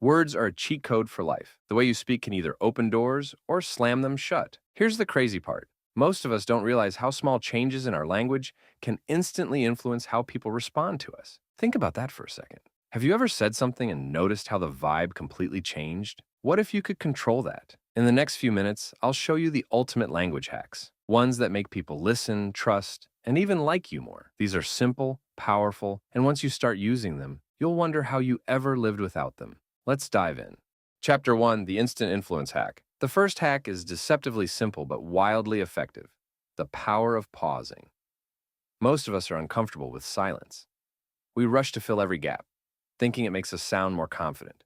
Words are a cheat code for life. The way you speak can either open doors or slam them shut. Here's the crazy part. Most of us don't realize how small changes in our language can instantly influence how people respond to us. Think about that for a second. Have you ever said something and noticed how the vibe completely changed? What if you could control that? In the next few minutes, I'll show you the ultimate language hacks, ones that make people listen, trust, and even like you more. These are simple, powerful, and once you start using them, you'll wonder how you ever lived without them. Let's dive in. Chapter 1, the instant influence hack. The first hack is deceptively simple but wildly effective. The power of pausing. Most of us are uncomfortable with silence. We rush to fill every gap, thinking it makes us sound more confident.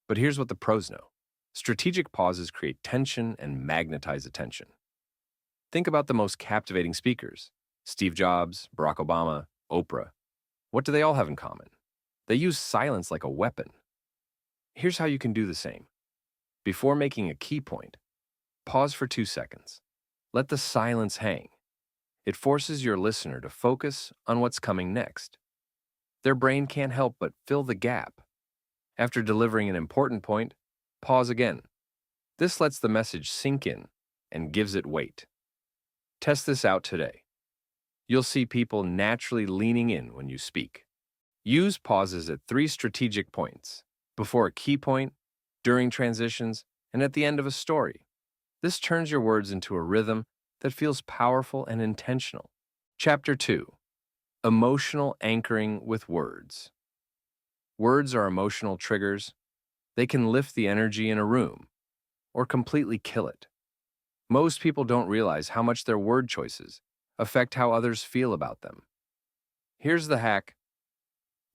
But here's what the pros know. Strategic pauses create tension and magnetize attention. Think about the most captivating speakers. Steve Jobs, Barack Obama, Oprah. What do they all have in common? They use silence like a weapon. Here's how you can do the same. Before making a key point, pause for 2 seconds. Let the silence hang. It forces your listener to focus on what's coming next. Their brain can't help but fill the gap. After delivering an important point, pause again. This lets the message sink in and gives it weight. Test this out today. You'll see people naturally leaning in when you speak. Use pauses at 3 strategic points: before a key point, during transitions, and at the end of a story. This turns your words into a rhythm that feels powerful and intentional. Chapter 2. Emotional anchoring with words. Words are emotional triggers. They can lift the energy in a room or completely kill it. Most people don't realize how much their word choices affect how others feel about them. Here's the hack: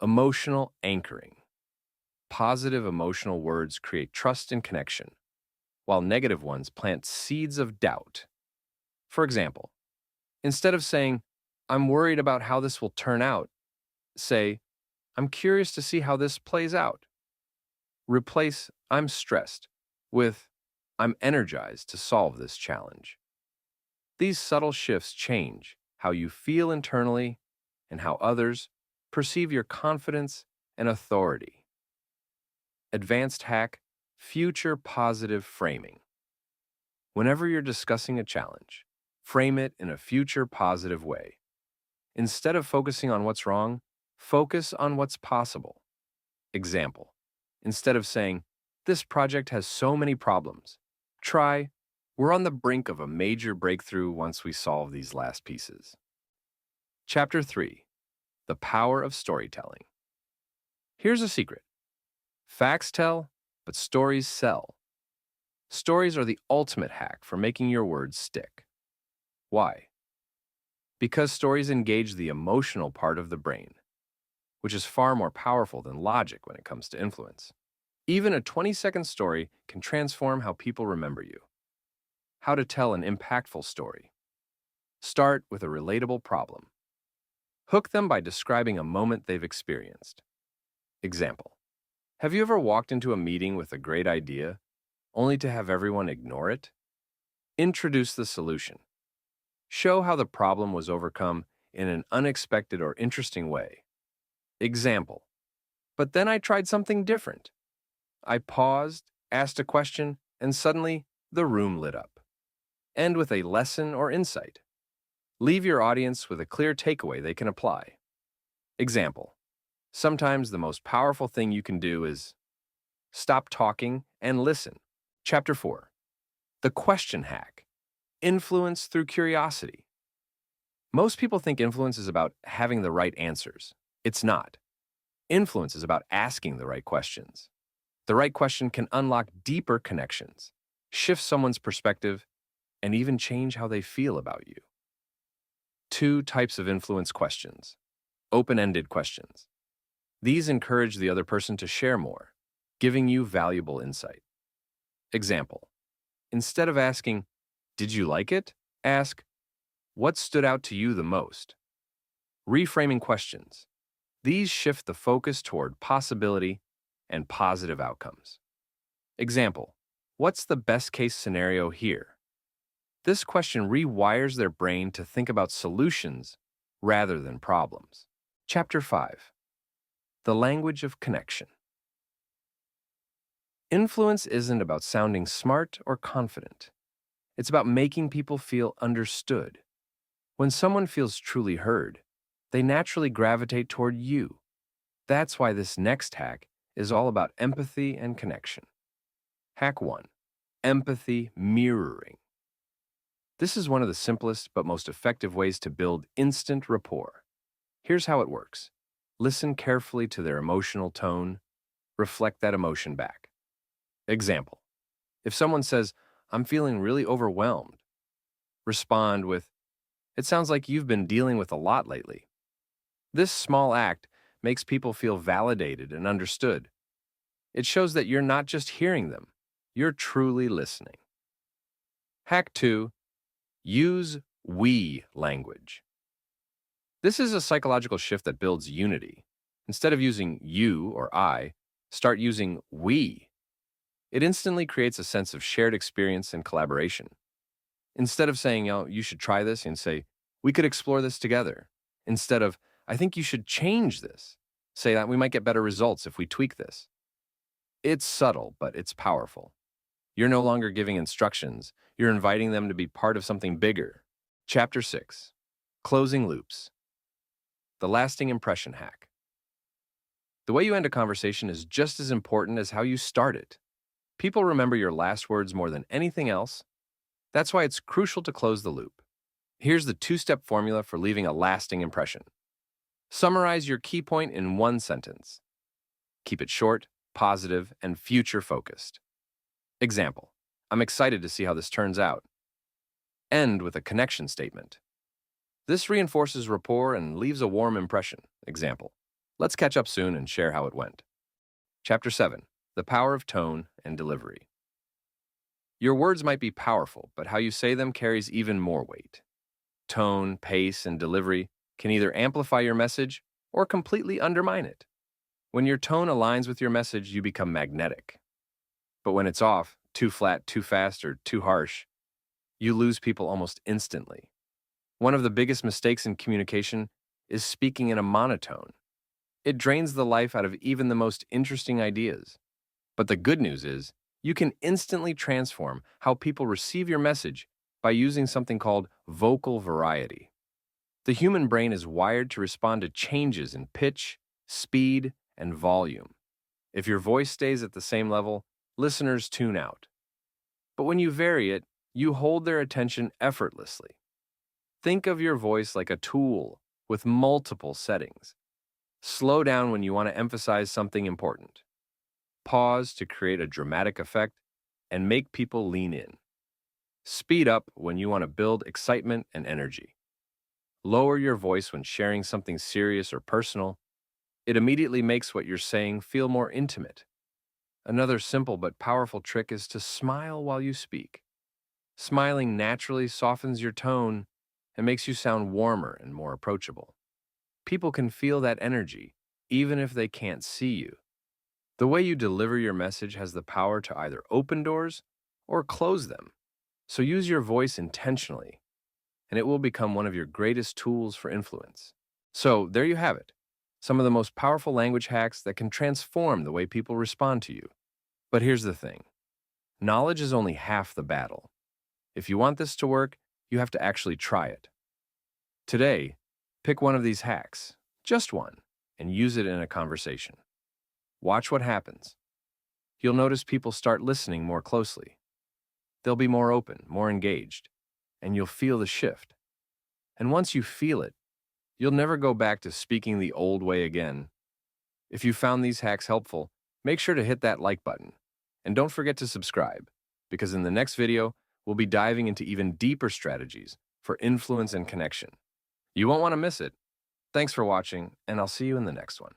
emotional anchoring. Positive emotional words create trust and connection, while negative ones plant seeds of doubt. For example, instead of saying, "I'm worried about how this will turn out," say, "I'm curious to see how this plays out." Replace "I'm stressed" with "I'm energized to solve this challenge." These subtle shifts change how you feel internally and how others perceive your confidence and authority. Advanced hack: future positive framing. Whenever you're discussing a challenge, frame it in a future positive way. Instead of focusing on what's wrong, focus on what's possible. Example: instead of saying, "This project has so many problems," try, "We're on the brink of a major breakthrough once we solve these last pieces." Chapter 3. The power of storytelling. Here's a secret. Facts tell, but stories sell. Stories are the ultimate hack for making your words stick. Why? Because stories engage the emotional part of the brain, which is far more powerful than logic when it comes to influence. Even a 20-second story can transform how people remember you. How to tell an impactful story. Start with a relatable problem. Hook them by describing a moment they've experienced. Example: have you ever walked into a meeting with a great idea, only to have everyone ignore it? Introduce the solution. Show how the problem was overcome in an unexpected or interesting way. Example: but then I tried something different. I paused, asked a question, and suddenly the room lit up. End with a lesson or insight. Leave your audience with a clear takeaway they can apply. Example: sometimes the most powerful thing you can do is stop talking and listen. Chapter 4. The question hack. Influence through curiosity. Most people think influence is about having the right answers. It's not. Influence is about asking the right questions. The right question can unlock deeper connections, shift someone's perspective, and even change how they feel about you. 2 types of influence questions. Open-ended questions. These encourage the other person to share more, giving you valuable insight. Example: instead of asking, "Did you like it?" ask, "What stood out to you the most?" Reframing questions. These shift the focus toward possibility and positive outcomes. Example: what's the best case scenario here? This question rewires their brain to think about solutions rather than problems. Chapter 5. The language of connection. Influence isn't about sounding smart or confident. It's about making people feel understood. When someone feels truly heard, they naturally gravitate toward you. That's why this next hack is all about empathy and connection. Hack 1. Empathy mirroring. This is one of the simplest but most effective ways to build instant rapport. Here's how it works. Listen carefully to their emotional tone. Reflect that emotion back. Example. If someone says, "I'm feeling really overwhelmed," respond with, "It sounds like you've been dealing with a lot lately." This small act makes people feel validated and understood. It shows that you're not just hearing them, you're truly listening. Hack 2. Use we language. This is a psychological shift that builds unity. Instead of using you or I, start using we. It instantly creates a sense of shared experience and collaboration. Instead of saying, "Oh, you should try this," and say, "We could explore this together." Instead of, "I think you should change this," say that we might get better results if we tweak this. It's subtle, but it's powerful. You're no longer giving instructions, you're inviting them to be part of something bigger. Chapter 6. Closing loops. The lasting impression hack. The way you end a conversation is just as important as how you start it. People remember your last words more than anything else. That's why it's crucial to close the loop. Here's the two-step formula for leaving a lasting impression. Summarize your key point in one sentence. Keep it short, positive, and future-focused. Example. I'm excited to see how this turns out. End with a connection statement. This reinforces rapport and leaves a warm impression. Example. Let's catch up soon and share how it went. Chapter 7. The power of tone and delivery. Your words might be powerful, but how you say them carries even more weight. Tone, pace, and delivery can either amplify your message or completely undermine it. When your tone aligns with your message, you become magnetic. But when it's off, too flat, too fast, or too harsh, you lose people almost instantly. One of the biggest mistakes in communication is speaking in a monotone. It drains the life out of even the most interesting ideas. But the good news is, you can instantly transform how people receive your message by using something called vocal variety. The human brain is wired to respond to changes in pitch, speed, and volume. If your voice stays at the same level, listeners tune out. But when you vary it, you hold their attention effortlessly. Think of your voice like a tool with multiple settings. Slow down when you want to emphasize something important. Pause to create a dramatic effect and make people lean in. Speed up when you want to build excitement and energy. Lower your voice when sharing something serious or personal. It immediately makes what you're saying feel more intimate. Another simple but powerful trick is to smile while you speak. Smiling naturally softens your tone and makes you sound warmer and more approachable. People can feel that energy, even if they can't see you. The way you deliver your message has the power to either open doors or close them. So use your voice intentionally, and it will become one of your greatest tools for influence. So there you have it, some of the most powerful language hacks that can transform the way people respond to you. But here's the thing. Knowledge is only half the battle. If you want this to work, you have to actually try it. Today, pick one of these hacks, just one, and use it in a conversation. Watch what happens. You'll notice people start listening more closely. They'll be more open, more engaged, and you'll feel the shift. And once you feel it, you'll never go back to speaking the old way again. If you found these hacks helpful, make sure to hit that like button. And don't forget to subscribe, because in the next video, we'll be diving into even deeper strategies for influence and connection. You won't want to miss it. Thanks for watching, and I'll see you in the next one.